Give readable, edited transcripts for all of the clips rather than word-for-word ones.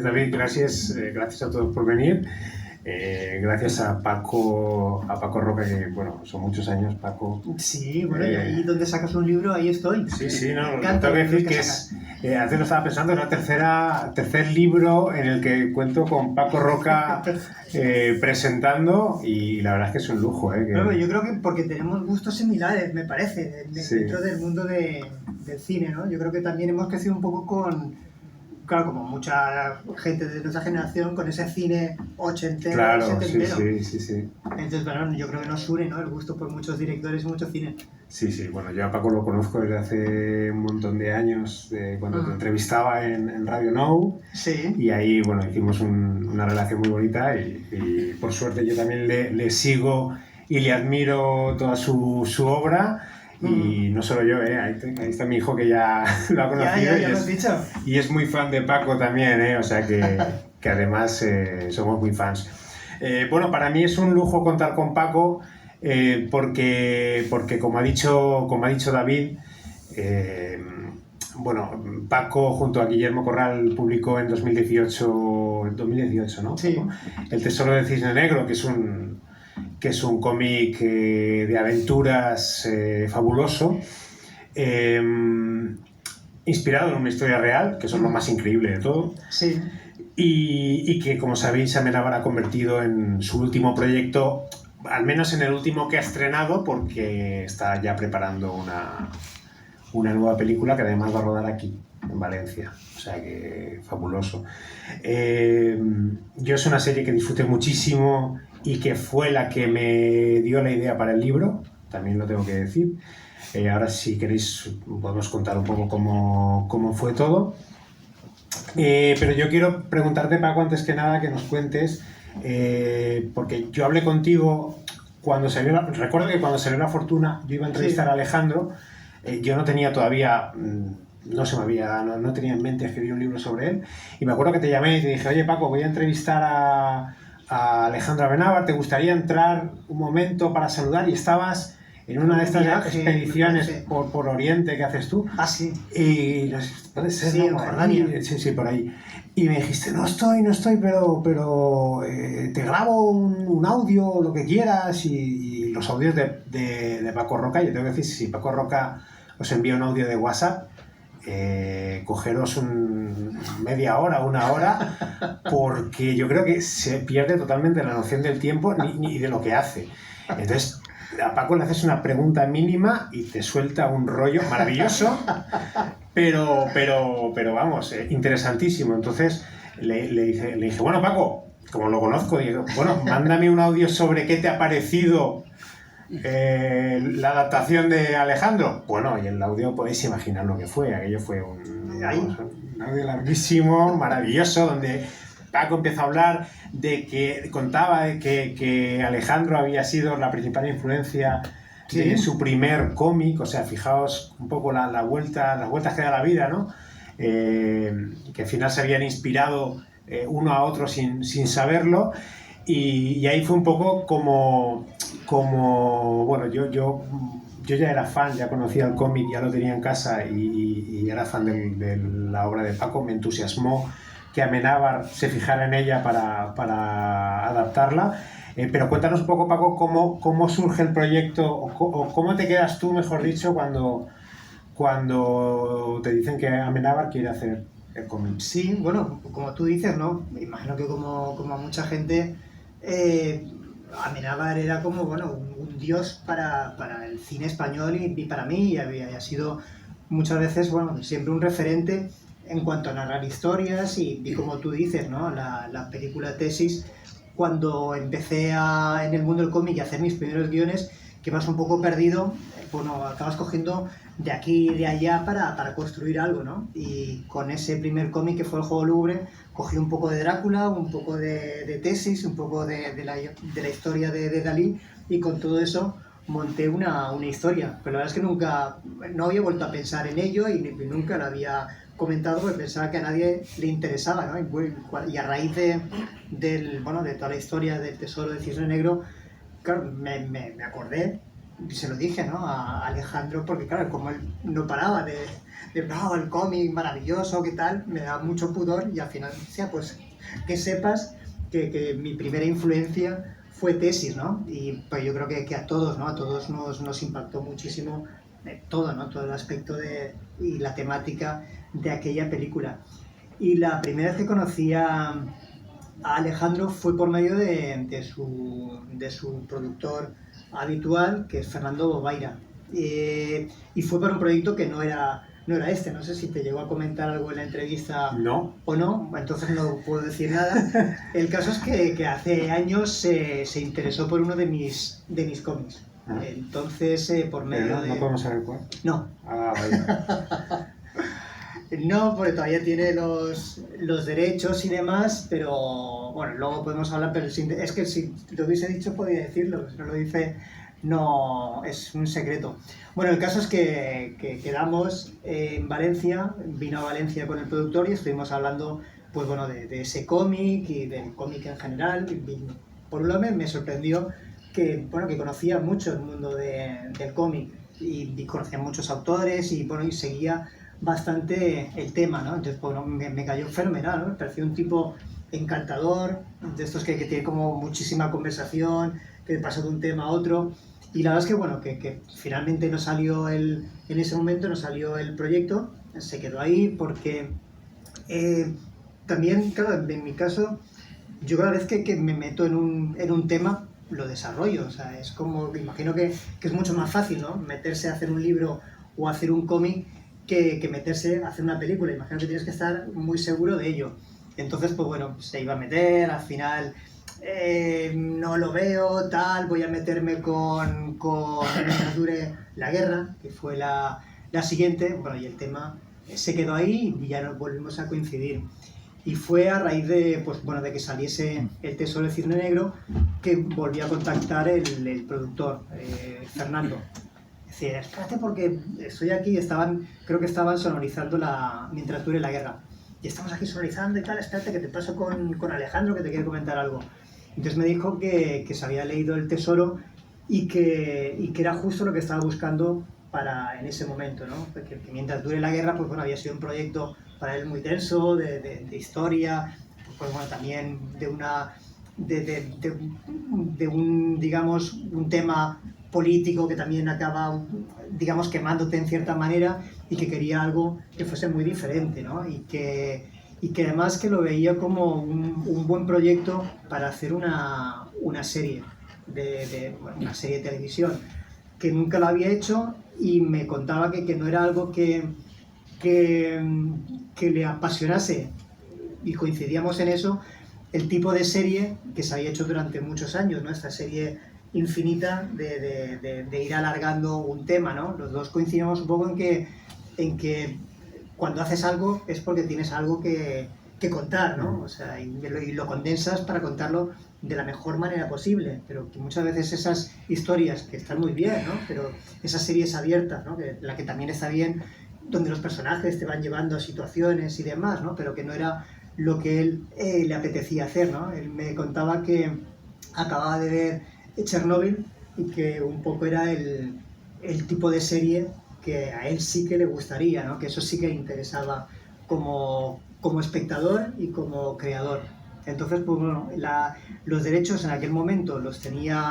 David, gracias a todos por venir. Gracias a Paco Roca, que bueno, son muchos años, Paco. Sí, bueno, y ahí donde sacas un libro, ahí estoy. Sí, no, tengo que decir que es, antes lo estaba pensando, es el tercer libro en el que cuento con Paco Roca presentando, y la verdad es que es un lujo. Bueno, yo creo que porque tenemos gustos similares, me parece, dentro del mundo del cine, ¿no? Yo creo que también hemos crecido un poco claro, como mucha gente de nuestra generación, con ese cine ochentero, claro, setentero. Sí. Entonces, bueno, yo creo que nos une, ¿no? El gusto por muchos directores y mucho cine. Sí, bueno, yo a Paco lo conozco desde hace un montón de años, cuando te entrevistaba en Radio Now. Sí. Y ahí, bueno, hicimos una relación muy bonita y por suerte yo también le sigo y le admiro toda su obra. Y no solo yo, ahí está mi hijo que ya lo ha conocido. Ya lo has dicho. Y es muy fan de Paco también, o sea que además somos muy fans. Bueno, para mí es un lujo contar con Paco porque como ha dicho David, bueno, Paco junto a Guillermo Corral publicó en 2018, ¿no? Sí. El Tesoro del Cisne Negro, que es un cómic de aventuras fabuloso, inspirado en una historia real, que eso es lo más increíble de todo. Sí. Y que, como sabéis, Amenábar ha convertido en su último proyecto, al menos en el último que ha estrenado, porque está ya preparando una nueva película que además va a rodar aquí, en Valencia. O sea que fabuloso. Yo es una serie que disfruté muchísimo y que fue la que me dio la idea para el libro, también lo tengo que decir. Ahora, si queréis, podemos contar un poco cómo fue todo. Pero yo quiero preguntarte, Paco, antes que nada, que nos cuentes, porque yo hablé contigo cuando salió recuerdo que cuando salió La Fortuna, yo iba a entrevistar a Alejandro. Yo no tenía todavía, no tenía en mente escribir un libro sobre él, y me acuerdo que te llamé y te dije, oye Paco, voy a entrevistar a Alejandro Amenábar, ¿te gustaría entrar un momento para saludar? Y estabas en una de estas expediciones por Oriente que haces tú. Ah, sí. Y puede ser, sí, ¿no? En Jordania. Sí, por ahí. Y me dijiste, no estoy, pero te grabo un audio o lo que quieras. Y los audios de Paco Roca, yo tengo que decir, si Paco Roca os envía un audio de WhatsApp, cogeros media hora, una hora, porque yo creo que se pierde totalmente la noción del tiempo ni de lo que hace. Entonces, a Paco le haces una pregunta mínima y te suelta un rollo maravilloso, pero vamos, interesantísimo. Entonces le dije, bueno, Paco, como lo conozco, digo, bueno, mándame un audio sobre qué te ha parecido la adaptación de Alejandro. Bueno, y el audio podéis imaginar lo que fue. Aquello fue un audio larguísimo, maravilloso, donde Paco empieza a hablar contaba de que Alejandro había sido la principal influencia de su primer cómic. O sea, fijaos un poco las vueltas que da la vida, ¿no? Que al final se habían inspirado uno a otro sin saberlo, y ahí fue un poco como bueno, yo ya era fan, ya conocía el cómic, ya lo tenía en casa y era fan de la obra de Paco. Me entusiasmó que Amenábar se fijara en ella para adaptarla. Pero cuéntanos un poco, Paco, cómo surge el proyecto, o cómo te quedas tú, mejor dicho, cuando te dicen que Amenábar quiere hacer el cómic. Sí, bueno, como tú dices, ¿no? Me imagino que como a mucha gente, Amenábar era como, bueno, un dios para el cine español y para mí, y había sido muchas veces, bueno, siempre un referente en cuanto a narrar historias y como tú dices, ¿no? La película Tesis, cuando empecé en el mundo del cómic y a hacer mis primeros guiones, que vas un poco perdido, bueno, acabas cogiendo de aquí y de allá para construir algo, ¿no? Y con ese primer cómic que fue El Juego Lúgubre, cogí un poco de Drácula, un poco de Tesis, un poco de la historia de Dalí, y con todo eso monté una historia. Pero la verdad es que no había vuelto a pensar en ello y nunca lo había comentado, porque pensaba que a nadie le interesaba, ¿no? Y a raíz de toda la historia del Tesoro del Cisne Negro, claro, me acordé se lo dije, ¿no? A Alejandro, porque claro, como él no paraba de no, el cómic maravilloso, ¿qué tal? Me da mucho pudor y al final, o sea, pues que sepas que mi primera influencia fue Tesis, ¿no? Y pues yo creo que a todos, ¿no? A todos nos impactó muchísimo todo, ¿no? Todo el aspecto y la temática de aquella película. Y la primera vez que conocí a Alejandro fue por medio de su productor habitual, que es Fernando Bobaira. Y fue para un proyecto que no era este. No sé si te llegó a comentar algo en la entrevista No. o no, entonces no puedo decir nada. El caso es que hace años se interesó por uno de mis cómics. Ah. Entonces, por medio ¿No podemos saber cuál? No. Ah, vale. No, porque todavía tiene los derechos y demás, pero bueno, luego podemos hablar, pero es que si lo hubiese dicho podía decirlo, si no lo dice, no, es un secreto. Bueno, el caso es que quedamos en Valencia, vino a Valencia con el productor y estuvimos hablando, pues bueno, de ese cómic y del cómic en general. Por un lado me sorprendió que conocía mucho el mundo del cómic y conocía muchos autores y bueno, y seguía bastante el tema, ¿no? Entonces, bueno, me cayó fenomenal, ¿no? Me pareció un tipo encantador, de estos que tiene como muchísima conversación, que pasa de un tema a otro. Y la verdad es que, bueno, que finalmente no salió en ese momento no salió el proyecto, se quedó ahí porque también, claro, en mi caso, yo cada vez que me meto en un tema, lo desarrollo. O sea, es como, imagino que es mucho más fácil, ¿no? Meterse a hacer un libro o hacer un cómic que meterse a hacer una película. Imagino que tienes que estar muy seguro de ello. Entonces, pues bueno, se iba a meter, al final no lo veo, tal, voy a meterme con Mientras dure la guerra, que fue la siguiente, bueno, y el tema se quedó ahí y ya nos volvimos a coincidir. Y fue a raíz de, pues, bueno, de que saliese El Tesoro del Cisne Negro que volví a contactar el productor, Fernando. Decía, espérate porque estoy aquí, creo que estaban sonorizando Mientras dure la guerra. Y estamos aquí sonorizando y tal, espérate que te paso con Alejandro que te quiere comentar algo. Entonces me dijo que se había leído El Tesoro y que era justo lo que estaba buscando en ese momento, ¿no? Que Mientras dure la guerra, pues bueno, había sido un proyecto para él muy tenso, de historia, pues bueno, también de un, digamos, un tema político que también acaba, digamos, quemándote en cierta manera y que quería algo que fuese muy diferente, ¿no? Y que además que lo veía como un buen proyecto para hacer una serie, una serie de televisión, que nunca lo había hecho y me contaba que no era algo que le apasionase, y coincidíamos en eso, el tipo de serie que se había hecho durante muchos años, ¿no? Esta serie infinita de ir alargando un tema, ¿no? Los dos coincidimos un poco en que cuando haces algo es porque tienes algo que contar, ¿no? O sea, y lo condensas para contarlo de la mejor manera posible, pero que muchas veces esas historias que están muy bien, ¿no? Pero esas series abiertas, ¿no? La que también está bien, donde los personajes te van llevando a situaciones y demás, ¿no? Pero que no era lo que él le apetecía hacer, ¿no? Él me contaba que acababa de ver Chernobyl y que un poco era el tipo de serie que a él sí que le gustaría, ¿no? Que eso sí que le interesaba como espectador y como creador. Entonces, pues bueno, los derechos en aquel momento los tenía,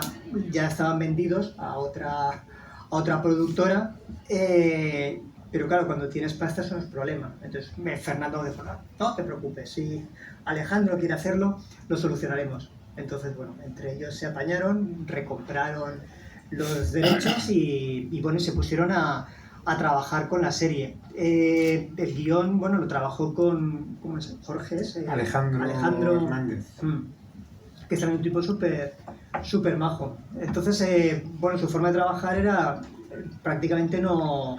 ya estaban vendidos a otra productora, pero claro, cuando tienes pasta eso no es problema. Entonces Fernando dijo, no te preocupes, si Alejandro quiere hacerlo, lo solucionaremos. Entonces, bueno, entre ellos se apañaron, recompraron los derechos y bueno, se pusieron a trabajar con la serie. El guión, bueno, lo trabajó con, ¿cómo es? Jorge, Alejandro Hernández. Que es también un tipo súper majo. Entonces, bueno, su forma de trabajar era prácticamente no...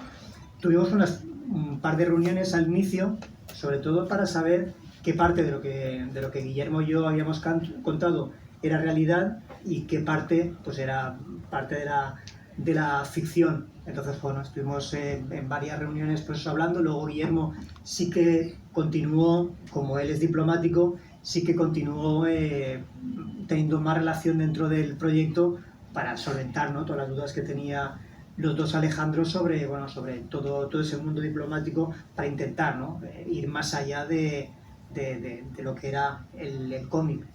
Tuvimos un par de reuniones al inicio, sobre todo para saber qué parte de lo que Guillermo y yo habíamos contado era realidad y qué parte pues era parte de la ficción. Entonces, bueno, estuvimos en varias reuniones pues hablando. Luego Guillermo sí que continuó, como él es diplomático, sí que continuó teniendo más relación dentro del proyecto para solventar, ¿no?, todas las dudas que tenía los dos Alejandros sobre, bueno, sobre todo ese mundo diplomático, para intentar, ¿no?, ir más allá de lo que era el cómic.